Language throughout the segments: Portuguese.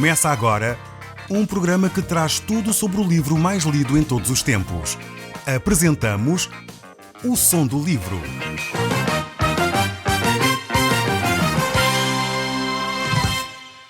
Começa agora um programa que traz tudo sobre o livro mais lido em todos os tempos. Apresentamos O Som do Livro.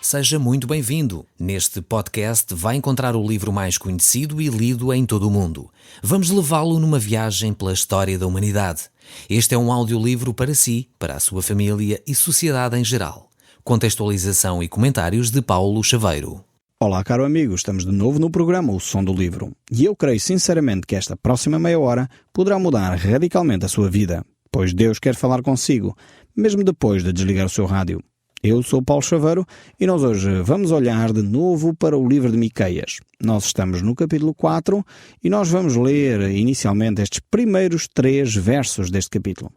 Seja muito bem-vindo. Neste podcast vai encontrar o livro mais conhecido e lido em todo o mundo. Vamos levá-lo numa viagem pela história da humanidade. Este é um audiolivro para si, para a sua família e sociedade em geral. Contextualização e comentários de Paulo Chaveiro. Olá, caro amigo, estamos de novo no programa O Som do Livro. E eu creio sinceramente que esta próxima meia hora poderá mudar radicalmente a sua vida, pois Deus quer falar consigo, mesmo depois de desligar o seu rádio. Eu sou Paulo Chaveiro e nós hoje vamos olhar de novo para o livro de Miqueias. Nós estamos no capítulo 4 e nós vamos ler inicialmente estes primeiros 3 versos deste capítulo.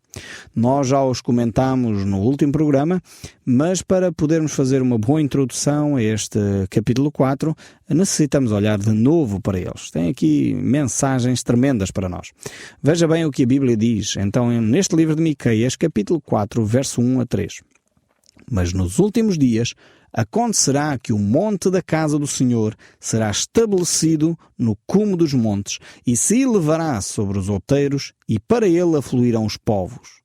Nós já os comentámos no último programa, mas para podermos fazer uma boa introdução a este capítulo 4, necessitamos olhar de novo para eles. Tem aqui mensagens tremendas para nós. Veja bem o que a Bíblia diz, então, neste livro de Miqueias, capítulo 4, verso 1 a 3. Mas nos últimos dias acontecerá que o monte da casa do Senhor será estabelecido no cume dos montes e se elevará sobre os outeiros e para ele afluirão os povos.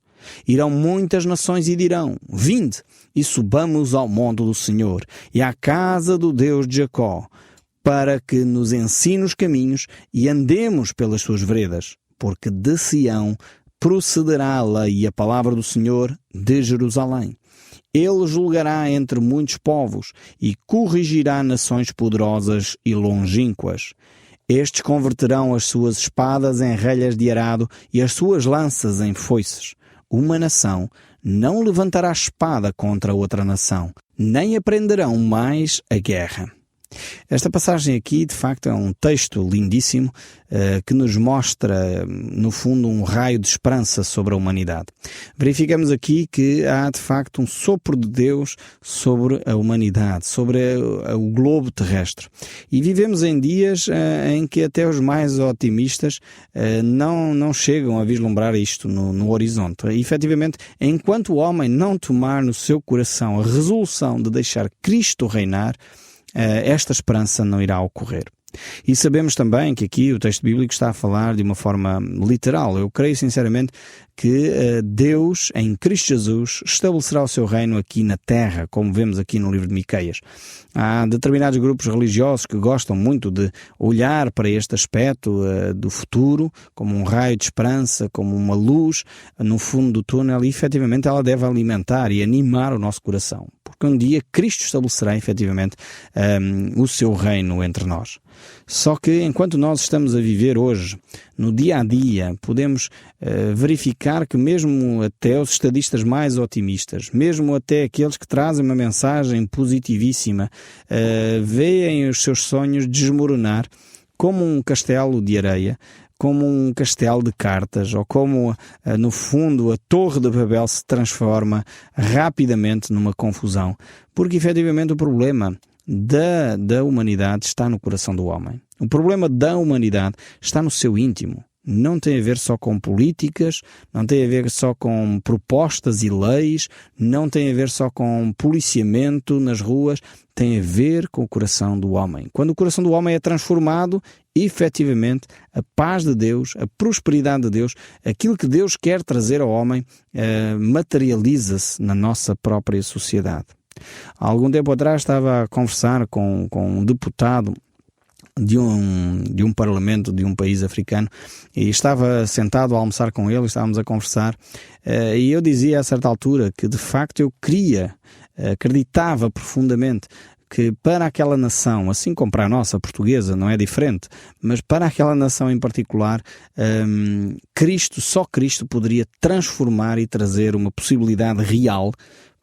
Irão muitas nações e dirão: vinde e subamos ao monte do Senhor e à casa do Deus de Jacó, para que nos ensine os caminhos e andemos pelas suas veredas, porque de Sião procederá a lei e a palavra do Senhor de Jerusalém. Ele julgará entre muitos povos e corrigirá nações poderosas e longínquas. Estes converterão as suas espadas em relhas de arado e as suas lanças em foices. Uma nação não levantará espada contra outra nação, nem aprenderão mais a guerra. Esta passagem aqui, de facto, é um texto lindíssimo que nos mostra, no fundo, um raio de esperança sobre a humanidade. Verificamos aqui que há, de facto, um sopro de Deus sobre a humanidade, sobre o globo terrestre. E vivemos em dias em que até os mais otimistas não chegam a vislumbrar isto no horizonte. E, efetivamente, enquanto o homem não tomar no seu coração a resolução de deixar Cristo reinar, esta esperança não irá ocorrer. E sabemos também que aqui o texto bíblico está a falar de uma forma literal. Eu creio sinceramente que Deus, em Cristo Jesus, estabelecerá o seu reino aqui na terra, como vemos aqui no livro de Miqueias. Há determinados grupos religiosos que gostam muito de olhar para este aspecto do futuro, como um raio de esperança, como uma luz no fundo do túnel, e efetivamente ela deve alimentar e animar o nosso coração. Porque um dia Cristo estabelecerá efetivamente o seu reino entre nós. Só que enquanto nós estamos a viver hoje, no dia a dia, podemos verificar que mesmo até os estadistas mais otimistas, mesmo até aqueles que trazem uma mensagem positivíssima, veem os seus sonhos desmoronar como um castelo de areia, como um castelo de cartas, ou como, no fundo, a Torre de Babel se transforma rapidamente numa confusão. Porque, efetivamente, o problema da humanidade está no coração do homem. O problema da humanidade está no seu íntimo. Não tem a ver só com políticas, não tem a ver só com propostas e leis, não tem a ver só com policiamento nas ruas, tem a ver com o coração do homem. Quando o coração do homem é transformado, efetivamente, a paz de Deus, a prosperidade de Deus, aquilo que Deus quer trazer ao homem, materializa-se na nossa própria sociedade. Há algum tempo atrás estava a conversar com um deputado de um parlamento de um país africano e estava sentado a almoçar com ele, estávamos a conversar e eu dizia a certa altura que de facto eu acreditava profundamente que para aquela nação, assim como para a nossa portuguesa, não é diferente, mas para aquela nação em particular, só Cristo poderia transformar e trazer uma possibilidade real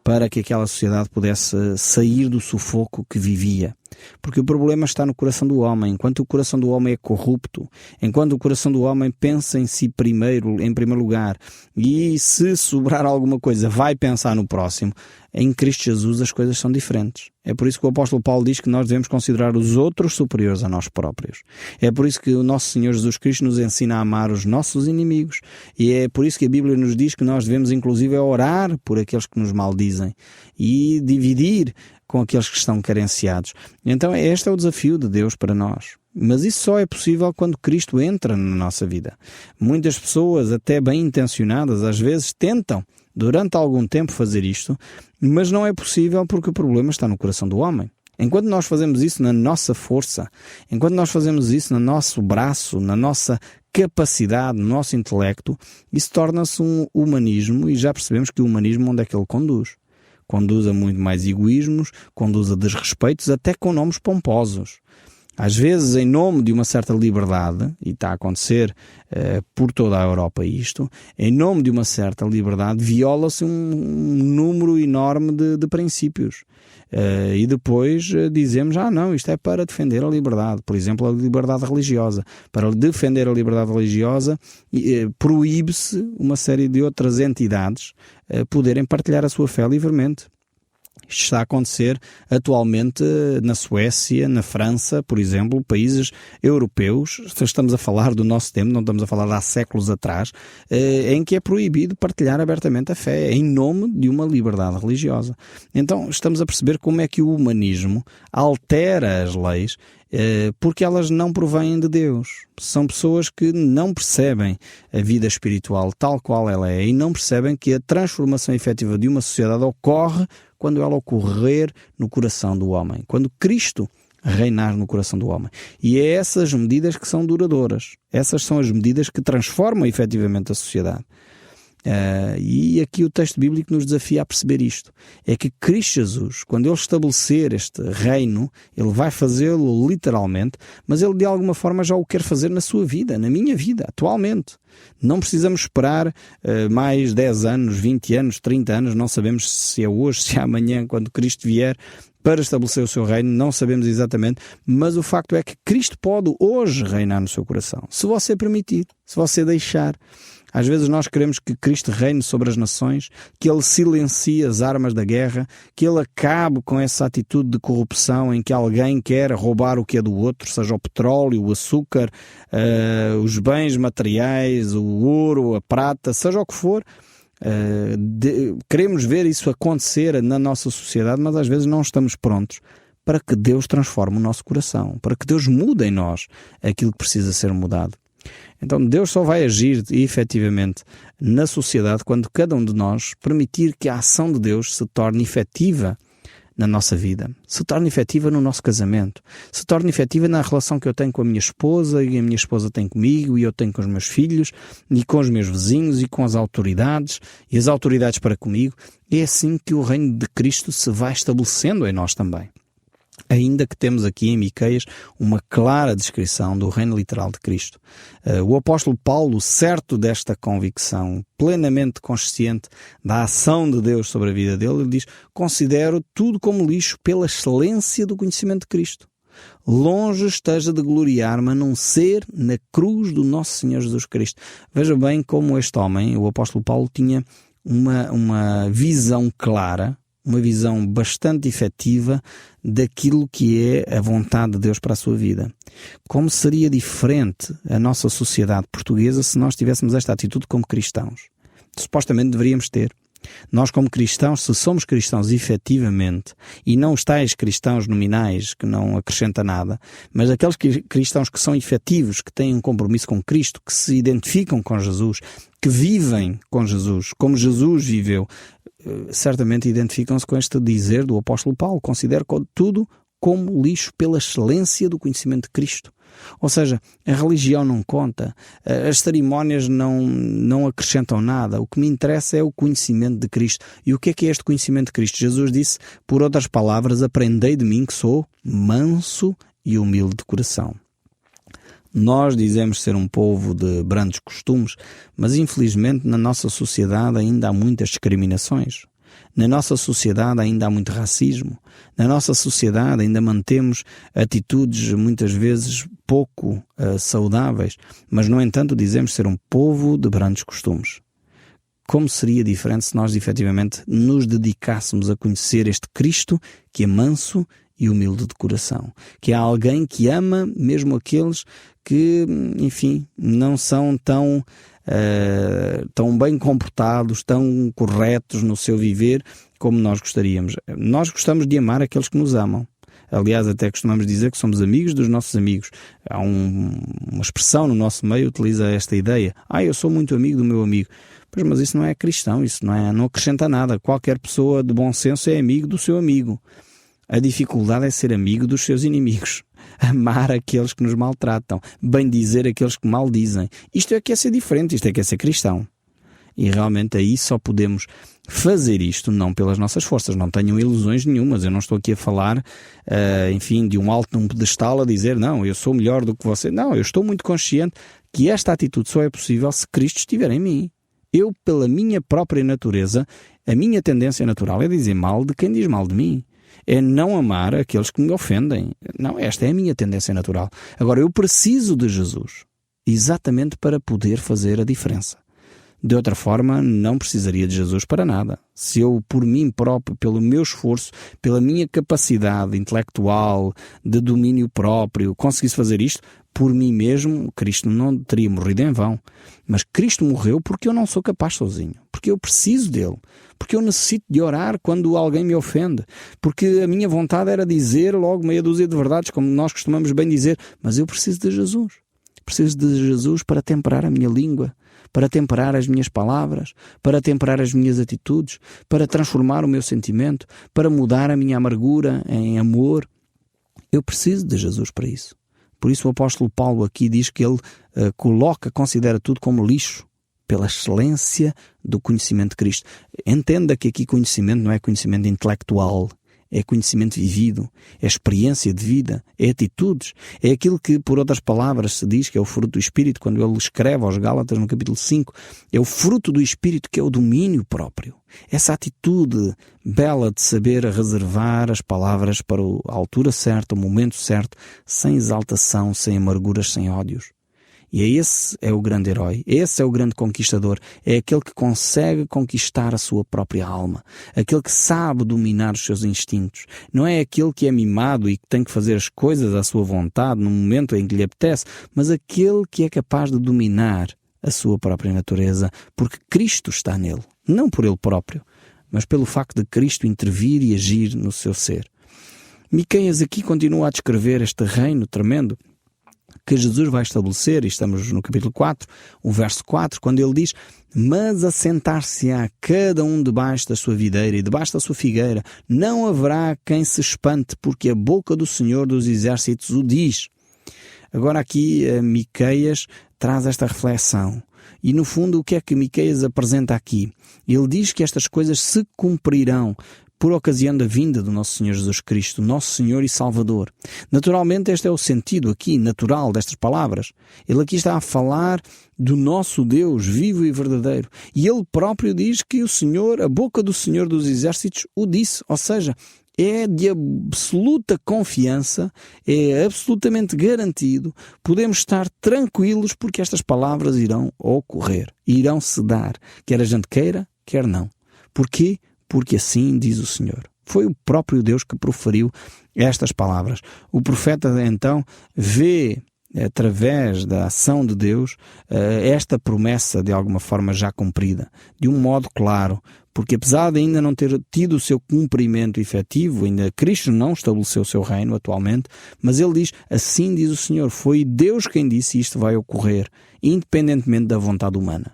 para que aquela sociedade pudesse sair do sufoco que vivia. Porque o problema está no coração do homem. Enquanto o coração do homem é corrupto, enquanto o coração do homem pensa em si em primeiro lugar, e se sobrar alguma coisa vai pensar no próximo, em Cristo Jesus as coisas são diferentes. É por isso que o apóstolo Paulo diz que nós devemos considerar os outros superiores a nós próprios. É por isso que o nosso Senhor Jesus Cristo nos ensina a amar os nossos inimigos. E é por isso que a Bíblia nos diz que nós devemos inclusive orar por aqueles que nos maldizem e dividir com aqueles que estão carenciados. Então este é o desafio de Deus para nós. Mas isso só é possível quando Cristo entra na nossa vida. Muitas pessoas, até bem intencionadas, às vezes tentam durante algum tempo fazer isto, mas não é possível porque o problema está no coração do homem. Enquanto nós fazemos isso na nossa força, enquanto nós fazemos isso no nosso braço, na nossa capacidade, no nosso intelecto, isso torna-se um humanismo, e já percebemos que o humanismo, onde é que ele conduz? Conduz a muito mais egoísmos, conduz a desrespeitos, até com nomes pomposos. Às vezes, em nome de uma certa liberdade, e está a acontecer por toda a Europa isto, em nome de uma certa liberdade, viola-se um número enorme de princípios. E depois dizemos, não, isto é para defender a liberdade. Por exemplo, a liberdade religiosa. Para defender a liberdade religiosa, proíbe-se uma série de outras entidades poderem partilhar a sua fé livremente. Isto está a acontecer atualmente na Suécia, na França, por exemplo, países europeus. Estamos a falar do nosso tempo, não estamos a falar de há séculos atrás, em que é proibido partilhar abertamente a fé, em nome de uma liberdade religiosa. Então estamos a perceber como é que o humanismo altera as leis, porque elas não provêm de Deus. São pessoas que não percebem a vida espiritual tal qual ela é e não percebem que a transformação efetiva de uma sociedade ocorre quando ela ocorrer no coração do homem, quando Cristo reinar no coração do homem. E é essas medidas que são duradouras. Essas são as medidas que transformam efetivamente a sociedade. E aqui o texto bíblico nos desafia a perceber isto. É que Cristo Jesus, quando Ele estabelecer este reino, Ele vai fazê-lo literalmente, mas Ele de alguma forma já o quer fazer na sua vida, na minha vida, atualmente. Não precisamos esperar mais 10 anos, 20 anos, 30 anos, não sabemos se é hoje, se é amanhã, quando Cristo vier para estabelecer o seu reino, não sabemos exatamente, mas o facto é que Cristo pode hoje reinar no seu coração, se você permitir, se você deixar. Às vezes nós queremos que Cristo reine sobre as nações, que Ele silencie as armas da guerra, que Ele acabe com essa atitude de corrupção em que alguém quer roubar o que é do outro, seja o petróleo, o açúcar, os bens materiais, o ouro, a prata, seja o que for. Queremos ver isso acontecer na nossa sociedade, mas às vezes não estamos prontos para que Deus transforme o nosso coração, para que Deus mude em nós aquilo que precisa ser mudado. Então Deus só vai agir efetivamente na sociedade quando cada um de nós permitir que a ação de Deus se torne efetiva na nossa vida, se torne efetiva no nosso casamento, se torne efetiva na relação que eu tenho com a minha esposa e a minha esposa tem comigo e eu tenho com os meus filhos e com os meus vizinhos e com as autoridades e as autoridades para comigo. É assim que o reino de Cristo se vai estabelecendo em nós também. Ainda que temos aqui em Miqueias uma clara descrição do reino literal de Cristo. O apóstolo Paulo, certo desta convicção, plenamente consciente da ação de Deus sobre a vida dele, ele diz: considero tudo como lixo pela excelência do conhecimento de Cristo. Longe esteja de gloriar-me a não ser na cruz do nosso Senhor Jesus Cristo. Veja bem como este homem, o apóstolo Paulo, tinha uma visão clara, uma visão bastante efetiva daquilo que é a vontade de Deus para a sua vida. Como seria diferente a nossa sociedade portuguesa se nós tivéssemos esta atitude como cristãos? Supostamente deveríamos ter. Nós como cristãos, se somos cristãos efetivamente, e não os tais cristãos nominais que não acrescenta nada, mas aqueles cristãos que são efetivos, que têm um compromisso com Cristo, que se identificam com Jesus, que vivem com Jesus, como Jesus viveu, certamente identificam-se com este dizer do apóstolo Paulo: considero tudo como lixo pela excelência do conhecimento de Cristo. Ou seja, a religião não conta, as cerimónias não acrescentam nada. O que me interessa é o conhecimento de Cristo. E o que é este conhecimento de Cristo? Jesus disse, por outras palavras: aprendei de mim que sou manso e humilde de coração. Nós dizemos ser um povo de brandos costumes, mas infelizmente na nossa sociedade ainda há muitas discriminações. Na nossa sociedade ainda há muito racismo. Na nossa sociedade ainda mantemos atitudes muitas vezes pouco saudáveis, mas no entanto dizemos ser um povo de brandos costumes. Como seria diferente se nós efetivamente nos dedicássemos a conhecer este Cristo que é manso e humilde de coração, que é alguém que ama mesmo aqueles que, enfim, não são tão bem comportados, tão corretos no seu viver, como nós gostaríamos. Nós gostamos de amar aqueles que nos amam. Aliás, até costumamos dizer que somos amigos dos nossos amigos. Há uma expressão no nosso meio que utiliza esta ideia. Eu sou muito amigo do meu amigo. Pois, mas isso não é cristão, isso não acrescenta nada. Qualquer pessoa de bom senso é amigo do seu amigo. A dificuldade é ser amigo dos seus inimigos. Amar aqueles que nos maltratam. Bendizer aqueles que maldizem. Isto é que é ser diferente, isto é que é ser cristão. E realmente aí só podemos fazer isto não pelas nossas forças. Não tenham ilusões nenhumas. Eu não estou aqui a falar, de um alto num pedestal a dizer, não, eu sou melhor do que você. Não, eu estou muito consciente que esta atitude só é possível se Cristo estiver em mim. Eu, pela minha própria natureza, a minha tendência natural é dizer mal de quem diz mal de mim. É não amar aqueles que me ofendem. Não, esta é a minha tendência natural. Agora, eu preciso de Jesus exatamente para poder fazer a diferença. De outra forma, não precisaria de Jesus para nada. Se eu, por mim próprio, pelo meu esforço, pela minha capacidade intelectual, de domínio próprio, conseguisse fazer isto, por mim mesmo, Cristo não teria morrido em vão. Mas Cristo morreu porque eu não sou capaz sozinho. Porque eu preciso dele. Porque eu necessito de orar quando alguém me ofende. Porque a minha vontade era dizer logo meia dúzia de verdades, como nós costumamos bem dizer. Mas eu preciso de Jesus. Preciso de Jesus para temperar a minha língua, para temperar as minhas palavras, para temperar as minhas atitudes, para transformar o meu sentimento, para mudar a minha amargura em amor. Eu preciso de Jesus para isso. Por isso o apóstolo Paulo aqui diz que ele considera tudo como lixo, pela excelência do conhecimento de Cristo. Entenda que aqui conhecimento não é conhecimento intelectual, é conhecimento vivido, é experiência de vida, é atitudes, é aquilo que, por outras palavras, se diz que é o fruto do Espírito, quando ele escreve aos Gálatas no capítulo 5, é o fruto do Espírito que é o domínio próprio. Essa atitude bela de saber reservar as palavras para a altura certa, o momento certo, sem exaltação, sem amarguras, sem ódios. E esse é o grande herói, esse é o grande conquistador, é aquele que consegue conquistar a sua própria alma, aquele que sabe dominar os seus instintos. Não é aquele que é mimado e que tem que fazer as coisas à sua vontade no momento em que lhe apetece, mas aquele que é capaz de dominar a sua própria natureza, porque Cristo está nele, não por ele próprio, mas pelo facto de Cristo intervir e agir no seu ser. Miqueias aqui continua a descrever este reino tremendo que Jesus vai estabelecer, e estamos no capítulo 4, o verso 4, quando ele diz: mas assentar-se-á cada um debaixo da sua videira e debaixo da sua figueira, não haverá quem se espante, porque a boca do Senhor dos Exércitos o diz. Agora aqui Miqueias traz esta reflexão. E no fundo o que é que Miqueias apresenta aqui? Ele diz que estas coisas se cumprirão por ocasião da vinda do nosso Senhor Jesus Cristo, nosso Senhor e Salvador. Naturalmente este é o sentido aqui natural destas palavras. Ele aqui está a falar do nosso Deus vivo e verdadeiro. E ele próprio diz que o Senhor, a boca do Senhor dos Exércitos o disse. Ou seja, é de absoluta confiança, é absolutamente garantido. Podemos estar tranquilos porque estas palavras irão ocorrer, irão se dar, quer a gente queira, quer não. Porquê? Porque assim diz o Senhor. Foi o próprio Deus que proferiu estas palavras. O profeta então vê, através da ação de Deus, esta promessa de alguma forma já cumprida, de um modo claro, porque apesar de ainda não ter tido o seu cumprimento efetivo, ainda Cristo não estabeleceu o seu reino atualmente, mas ele diz, assim diz o Senhor, foi Deus quem disse isto vai ocorrer, independentemente da vontade humana.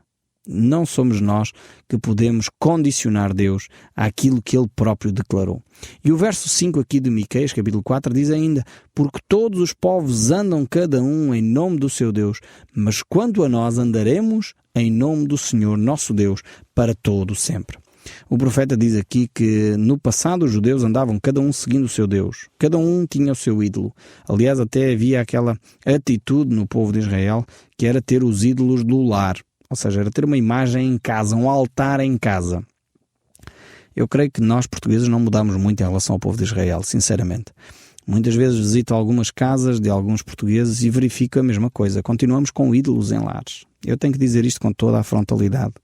Não somos nós que podemos condicionar Deus àquilo que Ele próprio declarou. E o verso 5 aqui de Miqueias, capítulo 4, diz ainda: porque todos os povos andam cada um em nome do seu Deus, mas quanto a nós andaremos em nome do Senhor nosso Deus para todo sempre. O profeta diz aqui que no passado os judeus andavam cada um seguindo o seu Deus. Cada um tinha o seu ídolo. Aliás, até havia aquela atitude no povo de Israel que era ter os ídolos do lar. Ou seja, era ter uma imagem em casa, um altar em casa. Eu creio que nós, portugueses, não mudamos muito em relação ao povo de Israel, sinceramente. Muitas vezes visito algumas casas de alguns portugueses e verifico a mesma coisa. Continuamos com ídolos em lares. Eu tenho que dizer isto com toda a frontalidade.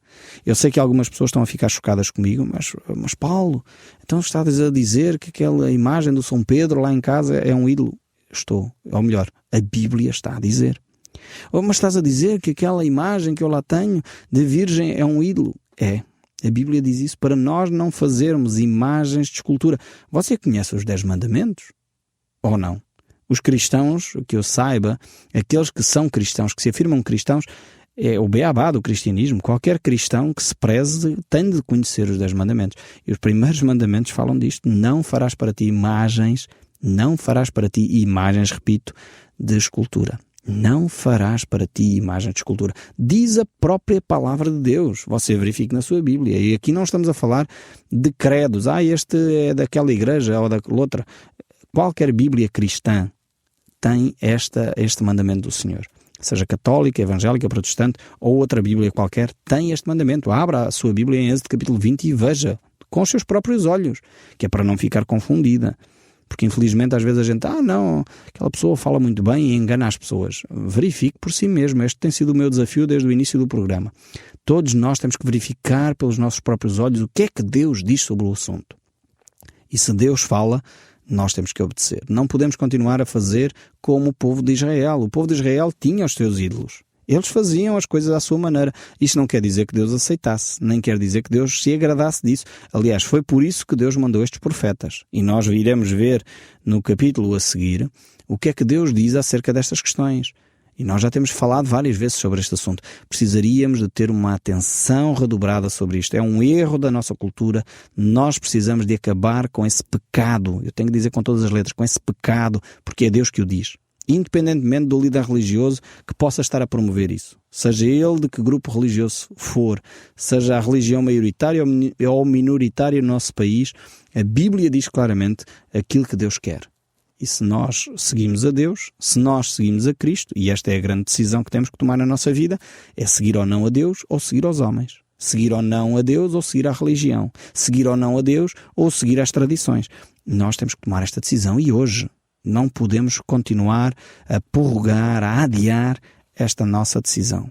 Eu sei que algumas pessoas estão a ficar chocadas comigo, mas Paulo, então estás a dizer que aquela imagem do São Pedro lá em casa é um ídolo? Estou. Ou melhor, a Bíblia está a dizer. Mas estás a dizer que aquela imagem que eu lá tenho de virgem é um ídolo? É. A Bíblia diz isso para nós não fazermos imagens de escultura. Você conhece os 10 mandamentos? Ou não? Os cristãos, que eu saiba, aqueles que são cristãos, que se afirmam cristãos, é o beabá do cristianismo. Qualquer cristão que se preze tem de conhecer os 10 mandamentos. E os primeiros mandamentos falam disto. Não farás para ti imagens, repito, de escultura. Não farás para ti imagem de escultura. Diz a própria palavra de Deus. Você verifique na sua Bíblia. E aqui não estamos a falar de credos. Este é daquela igreja ou daquela outra. Qualquer Bíblia cristã tem este mandamento do Senhor. Seja católica, evangélica, protestante ou outra Bíblia qualquer, tem este mandamento. Abra a sua Bíblia em Êxodo capítulo 20 e veja com os seus próprios olhos, que é para não ficar confundida. Porque infelizmente às vezes a gente, não, aquela pessoa fala muito bem e engana as pessoas. Verifique por si mesmo. Este tem sido o meu desafio desde o início do programa. Todos nós temos que verificar pelos nossos próprios olhos o que é que Deus diz sobre o assunto. E se Deus fala, nós temos que obedecer. Não podemos continuar a fazer como o povo de Israel. O povo de Israel tinha os seus ídolos. Eles faziam as coisas à sua maneira. Isto não quer dizer que Deus aceitasse, nem quer dizer que Deus se agradasse disso. Aliás, foi por isso que Deus mandou estes profetas. E nós iremos ver no capítulo a seguir o que é que Deus diz acerca destas questões. E nós já temos falado várias vezes sobre este assunto. Precisaríamos de ter uma atenção redobrada sobre isto. É um erro da nossa cultura. Nós precisamos de acabar com esse pecado. Eu tenho que dizer com todas as letras, com esse pecado, porque é Deus que o diz. Independentemente do líder religioso que possa estar a promover isso. Seja ele de que grupo religioso for, seja a religião maioritária ou minoritária no nosso país, a Bíblia diz claramente aquilo que Deus quer. E se nós seguimos a Deus, se nós seguimos a Cristo, e esta é a grande decisão que temos que tomar na nossa vida, é seguir ou não a Deus ou seguir aos homens. Seguir ou não a Deus ou seguir à religião. Seguir ou não a Deus ou seguir às tradições. Nós temos que tomar esta decisão e hoje. Não podemos continuar a prorrogar, a adiar esta nossa decisão.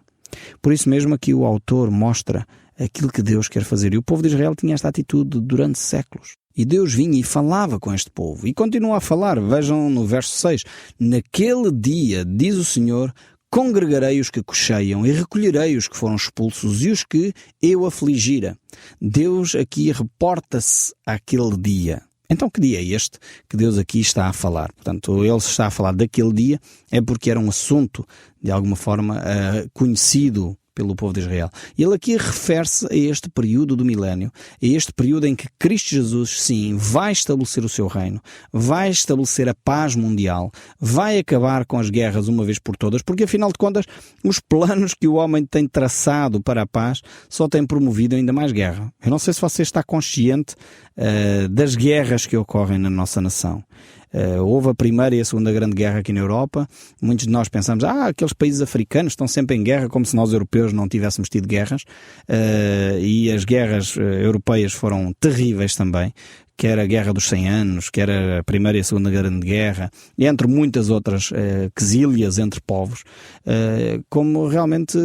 Por isso mesmo aqui o autor mostra aquilo que Deus quer fazer. E o povo de Israel tinha esta atitude durante séculos. E Deus vinha e falava com este povo. E continua a falar. Vejam no verso 6. Naquele dia, diz o Senhor, congregarei os que cocheiam e recolherei os que foram expulsos e os que eu afligira. Deus aqui reporta-se àquele dia. Então que dia é este que Deus aqui está a falar? Portanto, ele está a falar daquele dia, é porque era um assunto, de alguma forma, conhecido pelo povo de Israel. E ele aqui refere-se a este período do milénio, a este período em que Cristo Jesus, sim, vai estabelecer o seu reino, vai estabelecer a paz mundial, vai acabar com as guerras uma vez por todas, porque afinal de contas, os planos que o homem tem traçado para a paz só têm promovido ainda mais guerra. Eu não sei se você está consciente das guerras que ocorrem na nossa nação. Houve a Primeira e a Segunda Grande Guerra aqui na Europa. Muitos de nós pensamos, aqueles países africanos estão sempre em guerra, como se nós europeus não tivéssemos tido guerras. E as guerras europeias foram terríveis também, quer a Guerra dos 100 Anos, quer a Primeira e a Segunda Grande Guerra, e entre muitas outras quesílias entre povos. Como realmente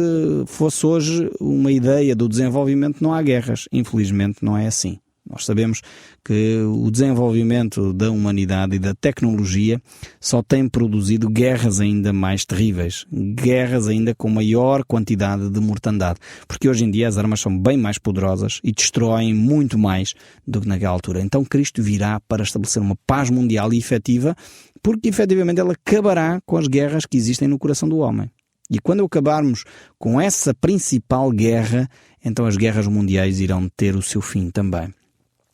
fosse hoje uma ideia do desenvolvimento, não há guerras. Infelizmente não é assim. Nós sabemos que o desenvolvimento da humanidade e da tecnologia só tem produzido guerras ainda mais terríveis, guerras ainda com maior quantidade de mortandade, porque hoje em dia as armas são bem mais poderosas e destroem muito mais do que naquela altura. Então Cristo virá para estabelecer uma paz mundial e efetiva, porque efetivamente ela acabará com as guerras que existem no coração do homem. E quando acabarmos com essa principal guerra, então as guerras mundiais irão ter o seu fim também.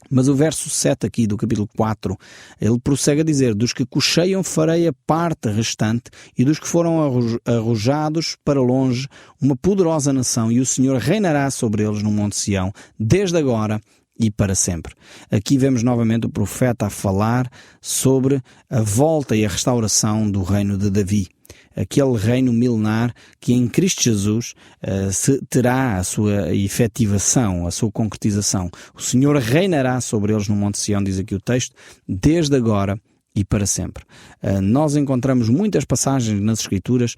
Mas o verso 7 aqui do capítulo 4, ele prossegue a dizer, dos que cocheiam farei a parte restante e dos que foram arrojados para longe uma poderosa nação e o Senhor reinará sobre eles no Monte Sião, desde agora e para sempre. Aqui vemos novamente o profeta a falar sobre a volta e a restauração do reino de Davi. Aquele reino milenar que em Cristo Jesus terá a sua efetivação, a sua concretização. O Senhor reinará sobre eles no Monte Sião, diz aqui o texto, desde agora e para sempre. Nós encontramos muitas passagens nas Escrituras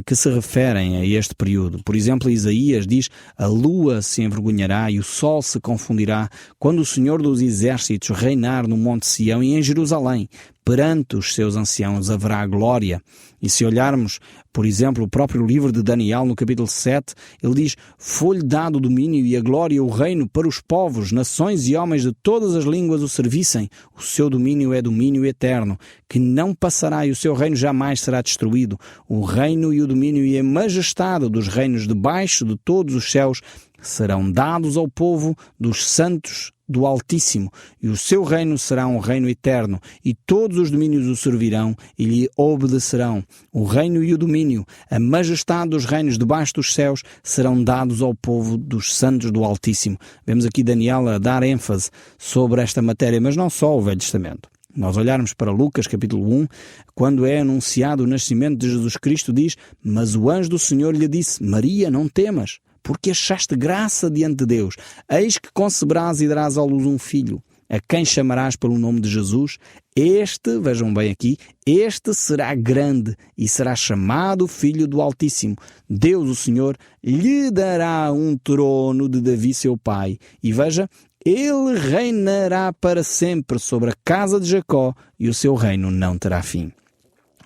que se referem a este período. Por exemplo, Isaías diz, a lua se envergonhará e o sol se confundirá quando o Senhor dos Exércitos reinar no Monte Sião e em Jerusalém. Perante os seus anciãos haverá glória. E se olharmos Por exemplo, o próprio livro de Daniel, no capítulo 7, ele diz: foi-lhe dado o domínio e a glória e o reino para os povos, nações e homens de todas as línguas o servissem. O seu domínio é domínio eterno, que não passará, e o seu reino jamais será destruído. O reino e o domínio e a majestade dos reinos debaixo de todos os céus serão dados ao povo dos santos do Altíssimo, e o seu reino será um reino eterno, e todos os domínios o servirão e lhe obedecerão. O reino e o domínio, a majestade dos reinos debaixo dos céus serão dados ao povo dos santos do Altíssimo. Vemos aqui Daniel a dar ênfase sobre esta matéria, mas não só o Velho Testamento. Nós olharmos para Lucas capítulo 1, quando é anunciado o nascimento de Jesus Cristo, diz: mas o anjo do Senhor lhe disse: Maria, não temas, porque achaste graça diante de Deus. Eis que conceberás e darás à luz um filho, a quem chamarás pelo nome de Jesus. Este, vejam bem aqui, este será grande e será chamado Filho do Altíssimo. Deus, o Senhor, lhe dará um trono de Davi, seu pai. E veja, ele reinará para sempre sobre a casa de Jacó, e o seu reino não terá fim.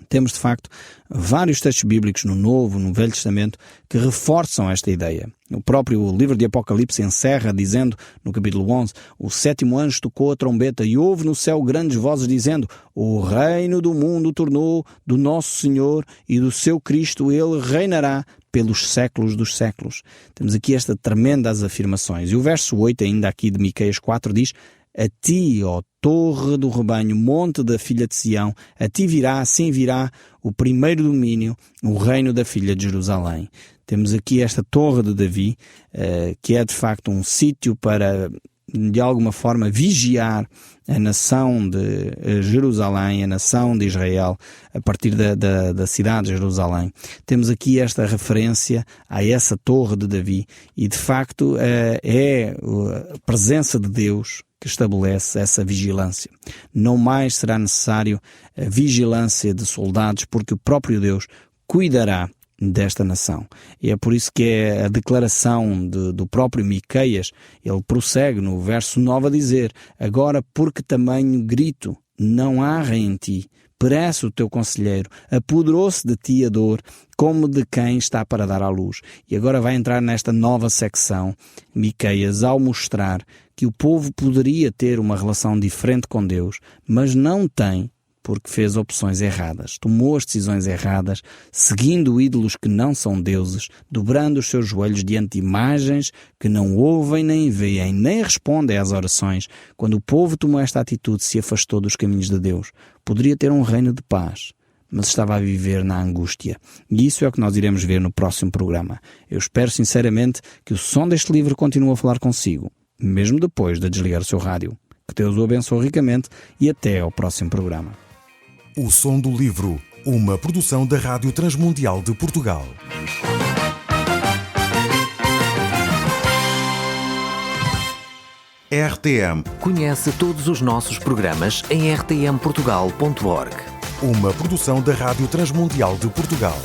Temos, de facto, vários textos bíblicos no Novo, no Velho Testamento, que reforçam esta ideia. O próprio livro de Apocalipse encerra dizendo, no capítulo 11, o 7º anjo tocou a trombeta e houve no céu grandes vozes dizendo: o reino do mundo tornou do nosso Senhor e do seu Cristo, ele reinará pelos séculos dos séculos. Temos aqui estas tremendas afirmações. E o verso 8 ainda aqui de Miqueias 4 diz: a ti, ó torre do rebanho, monte da filha de Sião, a ti virá, assim virá, o primeiro domínio, o reino da filha de Jerusalém. Temos aqui esta torre de Davi, que é de facto um sítio para, de alguma forma, vigiar a nação de Jerusalém, a nação de Israel, a partir da cidade de Jerusalém. Temos aqui esta referência a essa torre de Davi e, de facto, é a presença de Deus que estabelece essa vigilância. Não mais será necessário a vigilância de soldados, porque o próprio Deus cuidará desta nação. E é por isso que é a declaração do próprio Miqueias. Ele prossegue no verso 9 a dizer: agora, porque tamanho grito, não há rei em ti, perece o teu conselheiro, apoderou-se de ti a dor, como de quem está para dar à luz. E agora vai entrar nesta nova secção, Miqueias, ao mostrar que o povo poderia ter uma relação diferente com Deus, mas não tem, porque fez opções erradas, tomou as decisões erradas, seguindo ídolos que não são deuses, dobrando os seus joelhos diante de imagens que não ouvem nem veem, nem respondem às orações. Quando o povo tomou esta atitude, se afastou dos caminhos de Deus. Poderia ter um reino de paz, mas estava a viver na angústia. E isso é o que nós iremos ver no próximo programa. Eu espero sinceramente que o som deste livro continue a falar consigo, mesmo depois de desligar o seu rádio. Que Deus o abençoe ricamente e até ao próximo programa. O Som do Livro, uma produção da Rádio Transmundial de Portugal. RTM. Conhece todos os nossos programas em rtmportugal.org. Uma produção da Rádio Transmundial de Portugal.